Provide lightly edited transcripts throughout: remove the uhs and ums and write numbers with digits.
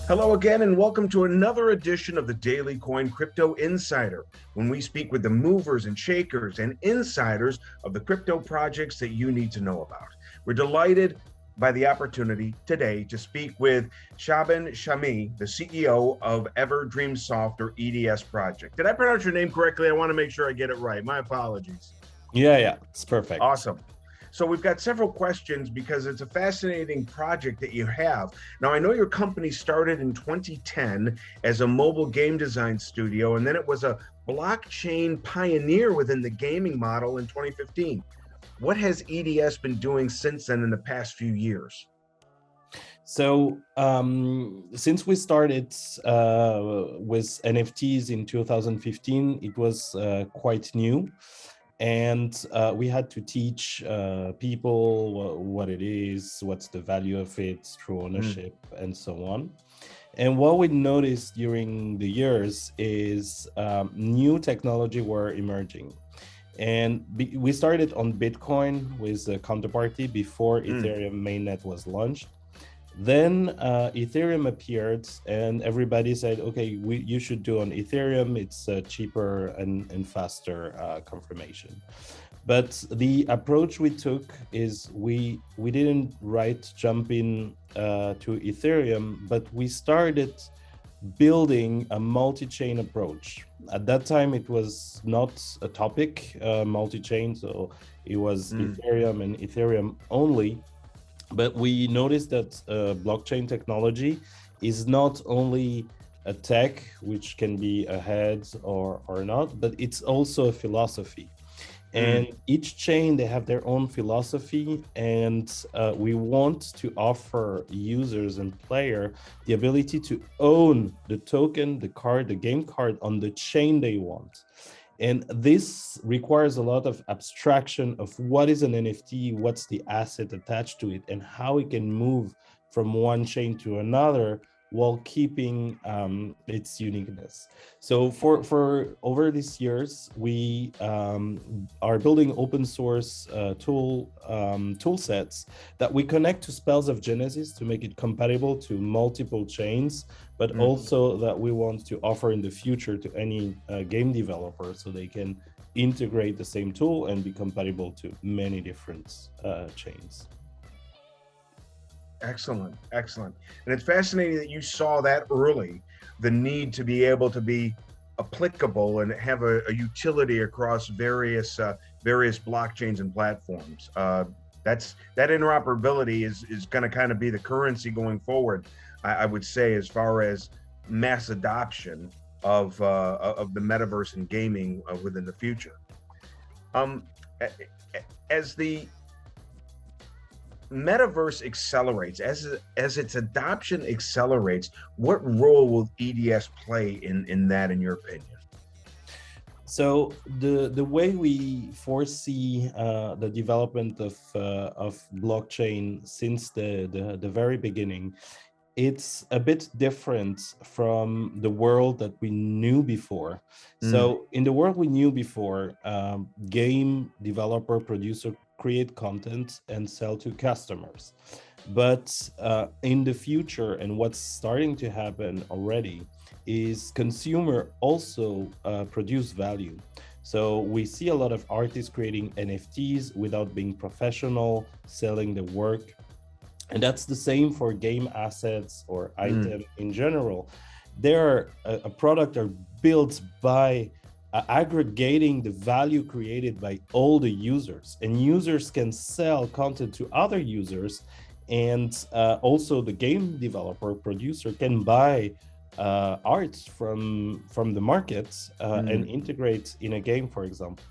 Hello again, and welcome to another edition of the Dailycoin Crypto Insider, when we speak with the movers and shakers and insiders of the crypto projects that you need to know about. We're delighted by the opportunity today to speak with SHABAN SHAAME, the CEO of EverdreamSoft or EDS project. Did I pronounce your name correctly? I want to make sure I get it right. My apologies. Yeah, it's perfect. Awesome. So we've got several questions because it's a fascinating project that you have. Now, I know your company started in 2010 as a mobile game design studio, and then it was a blockchain pioneer within the gaming model in 2015. What has EDS been doing since then in the past few years? So since we started with NFTs in 2015, it was quite new. And we had to teach people what it is, what's the value of it, true ownership, and so on. And what we noticed during the years is new technology were emerging. And we started on Bitcoin with a counterparty before Ethereum mainnet was launched. Then Ethereum appeared and everybody said, okay, you should do on Ethereum. It's cheaper and faster confirmation. But the approach we took is we didn't jump in to Ethereum, but we started building a multi-chain approach. At that time, it was not a topic, multi-chain, so it was Ethereum and Ethereum only. But we noticed that blockchain technology is not only a tech, which can be ahead or not, but it's also a philosophy. And each chain, they have their own philosophy, and we want to offer users and player the ability to own the token, the card, the game card on the chain they want. And this requires a lot of abstraction of what is an NFT, what's the asset attached to it, and how it can move from one chain to another while keeping its uniqueness. So for over these years, we are building open source tool sets that we connect to Spells of Genesis to make it compatible to multiple chains, but also that we want to offer in the future to any game developer so they can integrate the same tool and be compatible to many different chains. Excellent, excellent. And it's fascinating that you saw that early, the need to be able to be applicable and have a utility across various blockchains and platforms. That interoperability is going to kind of be the currency going forward, I would say, as far as mass adoption of the metaverse and gaming within the future. As the metaverse accelerates, as its adoption accelerates, what role will EDS play in that, in your opinion? So the way we foresee the development of blockchain since the very beginning, it's a bit different from the world that we knew before. So in the world we knew before, game developer, producer create content and sell to customers. But in the future, and what's starting to happen already, is consumer also produce value. So we see a lot of artists creating NFTs without being professional, selling the work. And that's the same for game assets or item in general. They're a product are built by aggregating the value created by all the users, and users can sell content to other users, and also the game developer producer can buy art from the market and integrate in a game, for example.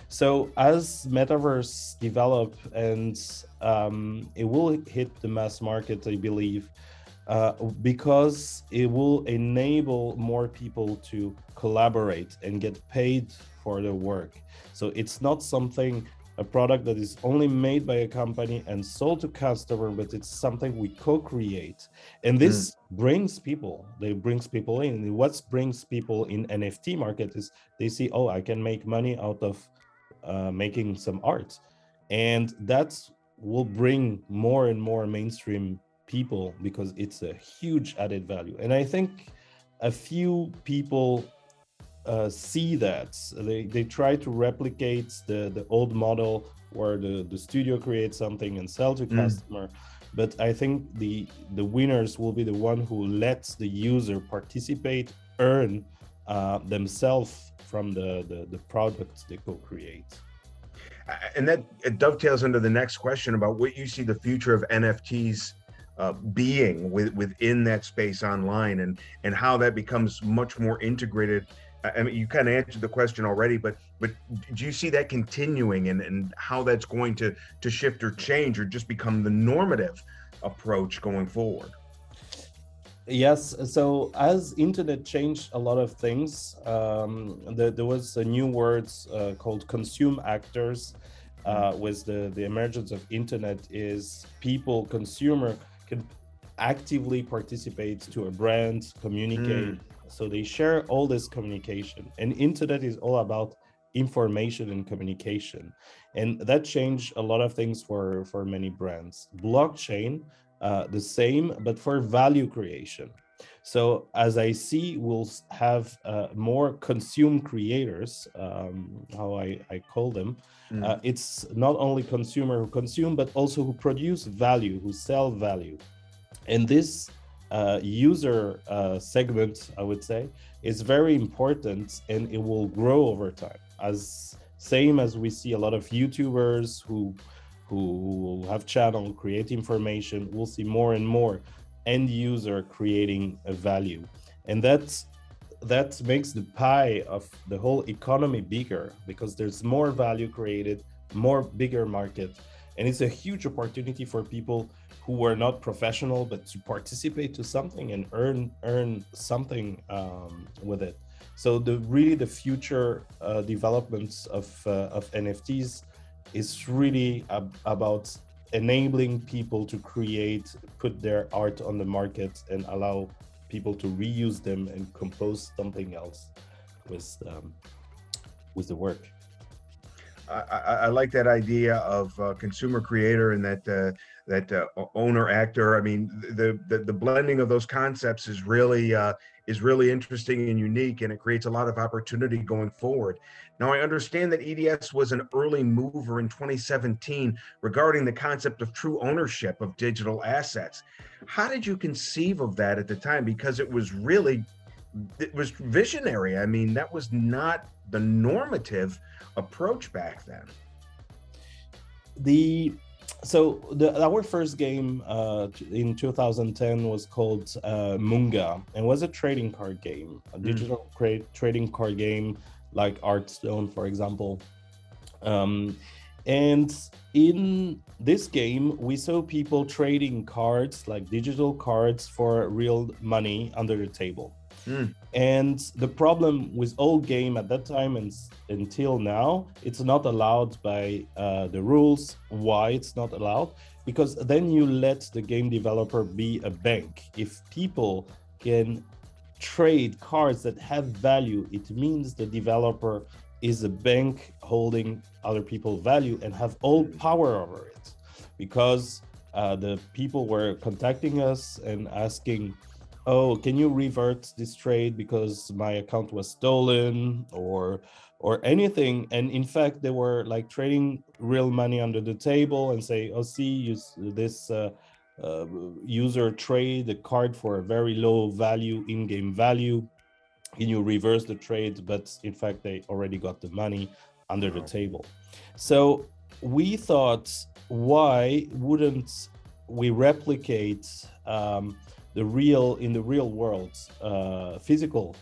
So as metaverse develop and it will hit the mass market, I believe, because it will enable more people to collaborate and get paid for their work. So it's not a product that is only made by a company and sold to customer, but it's something we co-create. And this brings people in. What brings people in NFT market is they see, oh, I can make money out of making some art. And that will bring more and more mainstream people because it's a huge added value. And I think a few people see that. They try to replicate the old model where the studio creates something and sell to customer. But I think the winners will be the one who lets the user participate, earn themselves from the products they co-create. And that it dovetails into the next question about what you see the future of NFTs being within that space online, and how that becomes much more integrated. I mean, you kind of answered the question already, but do you see that continuing, and how that's going to shift or change or just become the normative approach going forward? Yes, so as internet changed a lot of things, there was a new words called consume actors. With the emergence of internet, is people, consumer, can actively participate to a brand, communicate. So they share all this communication, and internet is all about information and communication, and that changed a lot of things for many brands. Blockchain, the same, but for value creation. So as I see, we'll have more consume creators, how I call them. It's not only consumer who consume, but also who produce value, who sell value. And this user segment, I would say, is very important, and it will grow over time. As same as we see a lot of YouTubers who have channel, create information, we'll see more and more end user creating a value. And that makes the pie of the whole economy bigger, because there's more value created, more bigger market. And it's a huge opportunity for people who are not professional, but to participate to something and earn something with it. So the future developments of NFTs is really about enabling people to create, put their art on the market, and allow people to reuse them and compose something else with the work. I like that idea of consumer creator and that owner actor. I mean, the blending of those concepts is really interesting and unique, and it creates a lot of opportunity going forward. Now, I understand that EDS was an early mover in 2017 regarding the concept of true ownership of digital assets. How did you conceive of that at the time? Because it was visionary. I mean, that was not the normative approach back then. Our first game in 2010 was called Munga, and was a trading card game, a digital trading card game like Hearthstone, for example. And in this game, we saw people trading cards, like digital cards, for real money under the table. And the problem with old game at that time and until now, it's not allowed by the rules. Why it's not allowed? Because then you let the game developer be a bank. If people can trade cards that have value, it means the developer is a bank holding other people's value and have all power over it. Because the people were contacting us and asking, oh, can you revert this trade because my account was stolen, or anything. And in fact, they were like trading real money under the table and say, oh, see, this user trade a card for a very low value, in-game value. Can you reverse the trade? But in fact, they already got the money under the table. So we thought, why wouldn't we replicate in the real world, physical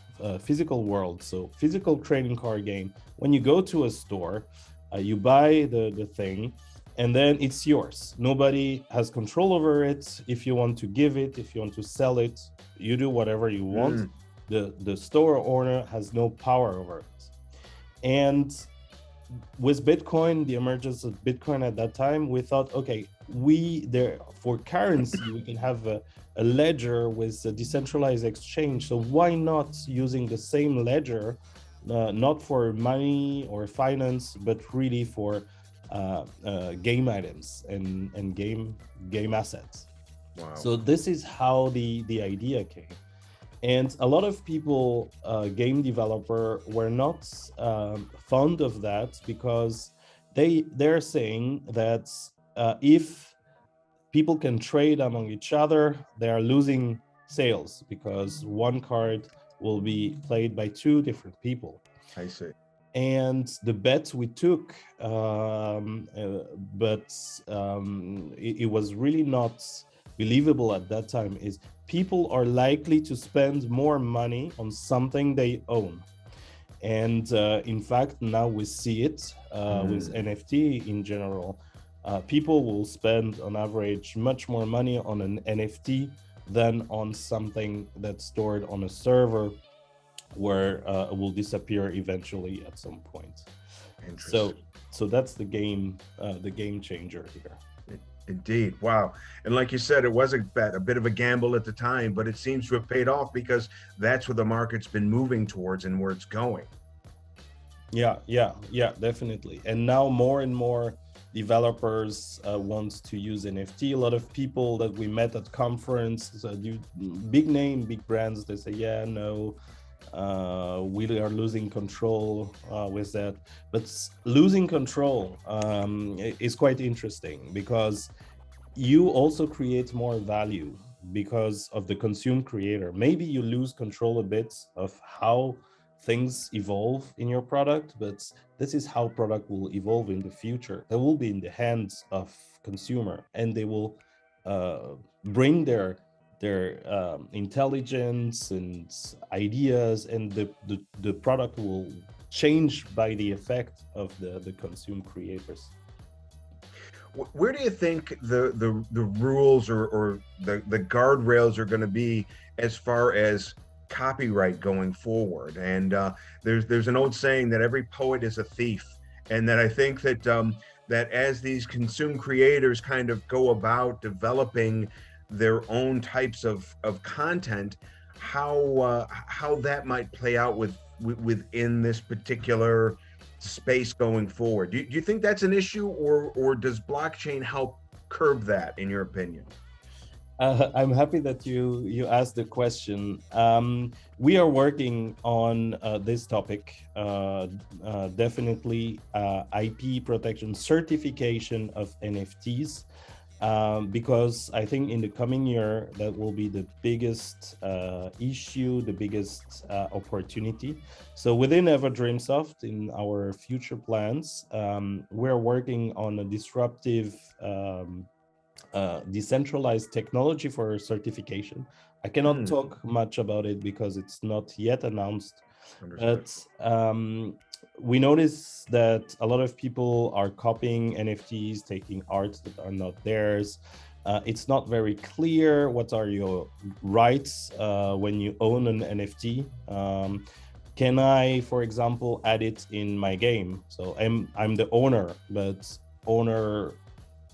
world? So physical trading card game, when you go to a store, you buy the thing, and then it's yours. Nobody has control over it. If you want to give it, if you want to sell it, you do whatever you want. The store owner has no power over it. And with Bitcoin, the emergence of Bitcoin at that time, we thought, okay, for currency, we can have a ledger with a decentralized exchange. So why not using the same ledger, not for money or finance, but really for game items and game assets? Wow. So this is how the idea came. And a lot of people, game developer, were not fond of that because they're saying that if people can trade among each other, they are losing sales because one card will be played by two different people. I see. And the bet we took, but it was really not believable at that time, is people are likely to spend more money on something they own. And in fact, now we see it with NFT in general. People will spend on average much more money on an NFT than on something that's stored on a server where it will disappear eventually at some point. So that's the game changer here. Indeed. Wow. And like you said, it was a bit of a gamble at the time, but it seems to have paid off because that's where the market's been moving towards and where it's going. Yeah, definitely. And now more and more developers want to use NFT. A lot of people that we met at conference, big name, big brands, they say, yeah, no, we are losing control with that. But losing control is quite interesting because you also create more value because of the consume creator. Maybe you lose control a bit of how things evolve in your product, but this is how product will evolve in the future. They will be in the hands of consumer, and they will bring their intelligence and ideas, and the product will change by the effect of the consume creators. Where do you think the rules or the guardrails are going to be as far as copyright going forward? And there's an old saying that every poet is a thief, and that I think that that as these consume creators kind of go about developing their own types of content, how that might play out within this particular space going forward. Do you think that's an issue, or does blockchain help curb that, in your opinion? I'm happy that you asked the question. We are working on this topic, definitely IP protection, certification of NFTs, because I think in the coming year, that will be the biggest issue, the biggest opportunity. So within EverdreamSoft, in our future plans, we're working on a disruptive decentralized technology for certification. I cannot talk much about it because it's not yet announced. Understood. But we notice that a lot of people are copying NFTs, taking arts that are not theirs. It's not very clear what are your rights when you own an NFT. Can I, for example, add it in my game? So I'm the owner, but owner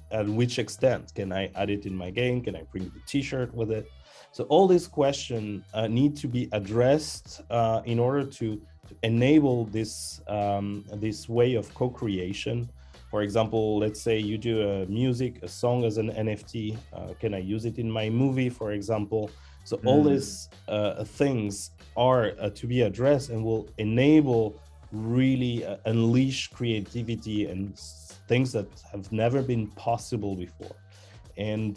at which extent? Can I add it in my game? Can I print the t-shirt with it? So all these questions need to be addressed in order to enable this this way of co-creation. For example, let's say you do a song as an NFT. Can I use it in my movie, for example? So all these things are to be addressed and will enable really unleash creativity and things that have never been possible before. And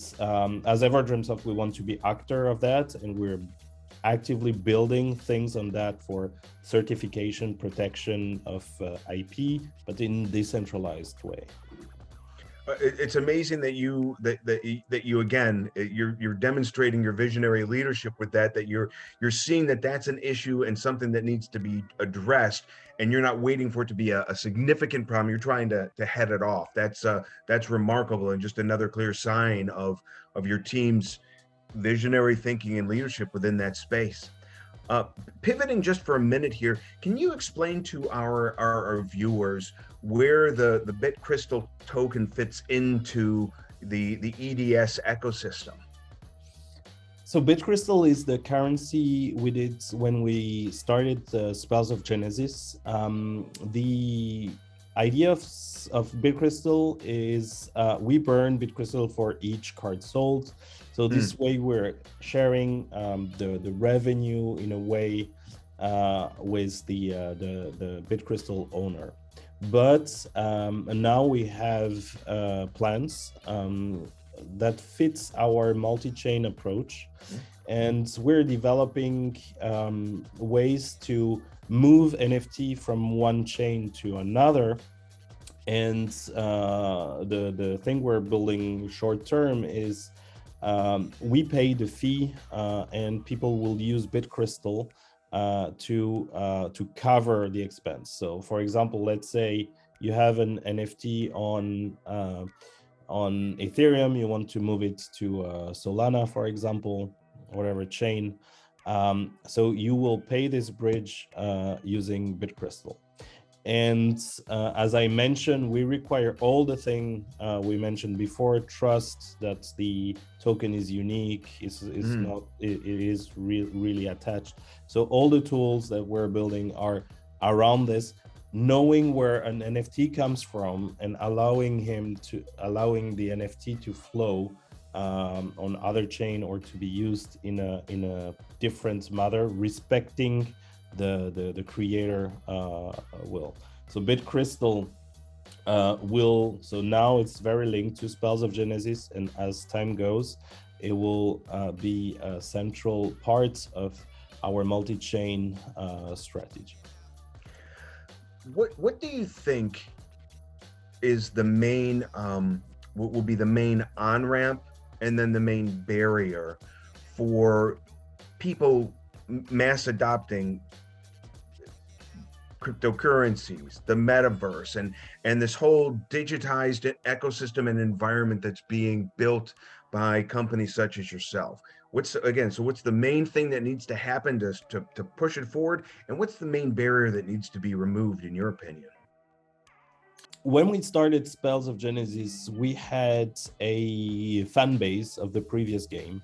as EverdreamSoft, we want to be actor of that, and we're actively building things on that for certification, protection of IP, but in decentralized way. It's amazing that you again, you're demonstrating your visionary leadership with that you're seeing that that's an issue and something that needs to be addressed, and you're not waiting for it to be a significant problem. You're trying to head it off. That's remarkable, and just another clear sign of your team's visionary thinking and leadership within that space. Pivoting just for a minute here, can you explain to our viewers where the BitCrystal token fits into the EDS ecosystem? So BitCrystal is the currency we did when we started Spells of Genesis. The idea of BitCrystal is we burn BitCrystal for each card sold. So this way we're sharing the revenue in a way with the BitCrystal owner. But now we have plans that fits our multi-chain approach, and we're developing ways to move NFT from one chain to another. And the thing we're building short term is we pay the fee, and people will use BitCrystal to cover the expense. So, for example, let's say you have an NFT on Ethereum, you want to move it to Solana, for example, whatever chain. So you will pay this bridge using BitCrystal. And as I mentioned, we require all the thing we mentioned before: trust that the token is unique, is not, it is really attached. So all the tools that we're building are around this, knowing where an NFT comes from and allowing the NFT to flow on other chain or to be used in a different manner, respecting the creator will. So BitCrystal will, so now it's very linked to Spells of Genesis, and as time goes, it will be a central part of our multi-chain strategy. What do you think is the main what will be the main on-ramp and then the main barrier for people mass adopting cryptocurrencies, the metaverse, and this whole digitized ecosystem and environment that's being built by companies such as yourself? What's the main thing that needs to happen to push it forward, and what's the main barrier that needs to be removed in your opinion? When we started Spells of Genesis, we had a fan base of the previous game,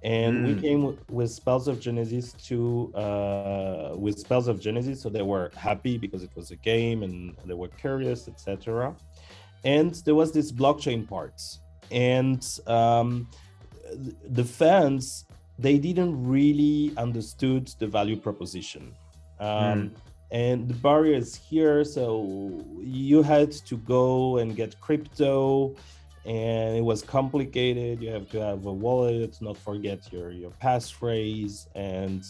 and we came with Spells of Genesis so they were happy because it was a game and they were curious, etc. And there was this blockchain part, and the fans, they didn't really understood the value proposition. And the barrier is here, so you had to go and get crypto, and it was complicated. You have to have a wallet, not forget your passphrase, and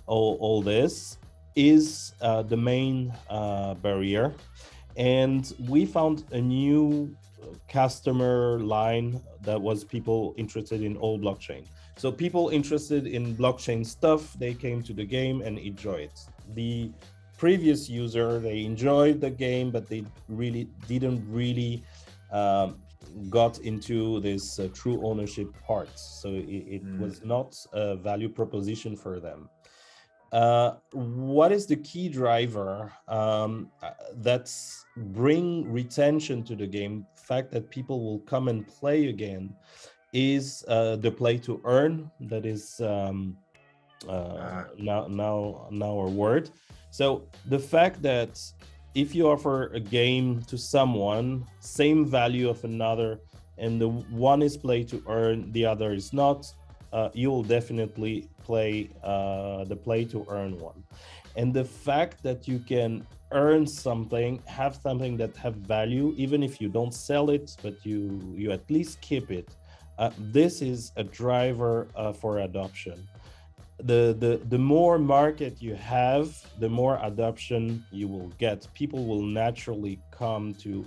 all this is the main barrier. And we found a new customer line that was people interested in all blockchain. So people interested in blockchain stuff, they came to the game and enjoyed it. The previous user, they enjoyed the game, but they didn't really got into this true ownership part. So it was not a value proposition for them. What is the key driver that's bring retention to the game, fact that people will come and play again, is the play to earn. That is now our word. So the fact that if you offer a game to someone, same value of another, and the one is play to earn, the other is not, you will definitely play the play to earn one. And the fact that you can earn something, have something that have value, even if you don't sell it, but you at least keep it, this is a driver for adoption. The more market you have, the more adoption you will get. People will naturally come to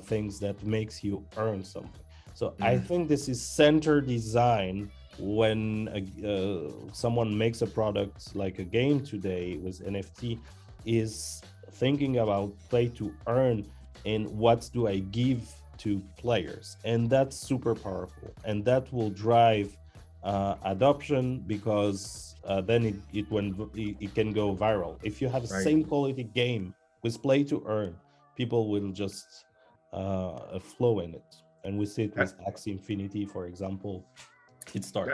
things that makes you earn something. So I think this is center design. When someone makes a product like a game today with NFT, is thinking about play to earn and what do I give to players, and that's super powerful, and that will drive adoption, because then it can go viral. If you have the same quality game with play to earn, people will just flow in it, and we see it with Axie Infinity, for example. it starts.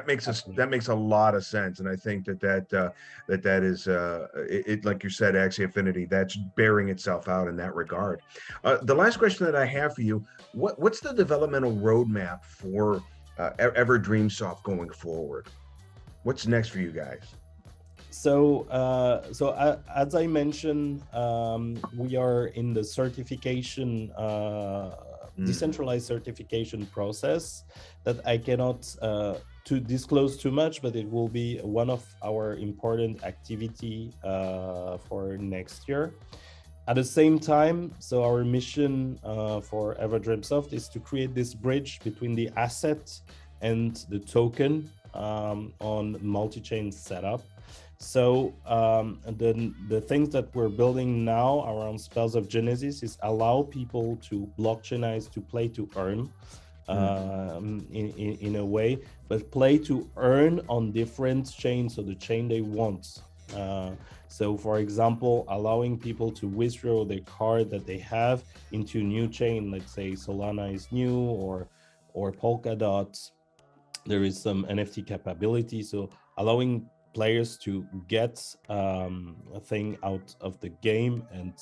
That makes a lot of sense, and I think that is it like you said, Axie Infinity, that's bearing itself out in that regard. The last question that I have for you: what's the developmental roadmap for EverdreamSoft going forward? What's next for you guys? So, as I mentioned, we are in the certification, decentralized certification process that I cannot to disclose too much, but it will be one of our important activity for next year. At the same time, so our mission for EverdreamSoft is to create this bridge between the asset and the token on multi-chain setup. So the things that we're building now around Spells of Genesis is allow people to blockchainize, to play to earn in a way, but play to earn on different chains, so the chain they want. So for example, allowing people to withdraw their card that they have into a new chain, let's say Solana is new or Polkadot. There is some NFT capability, so allowing players to get a thing out of the game and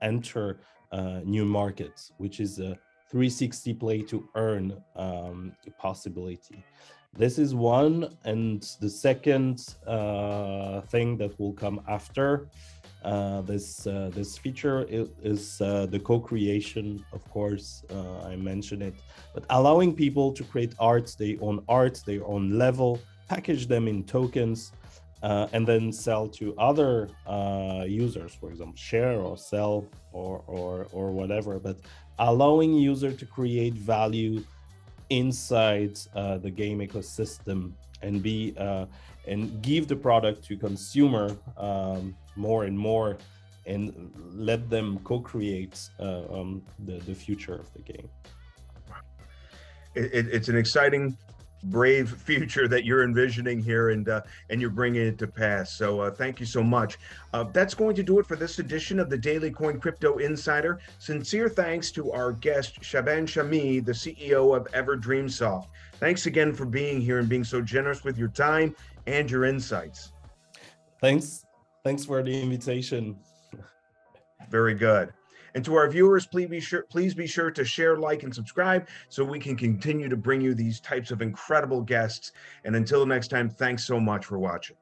enter new markets, which is a 360 play to earn possibility. This is one, and the second thing that will come after this feature is the co-creation. Of course, I mentioned it, but allowing people to create art, their own level, package them in tokens, and then sell to other users, for example, share or sell or whatever, but allowing user to create value inside the game ecosystem and be and give the product to consumer more and more, and let them co-create the future of the game. It's an exciting, brave future that you're envisioning here, and you're bringing it to pass. So thank you so much. That's going to do it for this edition of the Dailycoin Crypto Insider. Sincere thanks to our guest, SHABAN SHAAME, the CEO of EverdreamSoft. Thanks again for being here and being so generous with your time and your insights. Thanks for the invitation. Very good. And to our viewers, please be sure to share, like, and subscribe so we can continue to bring you these types of incredible guests. And until next time, thanks so much for watching.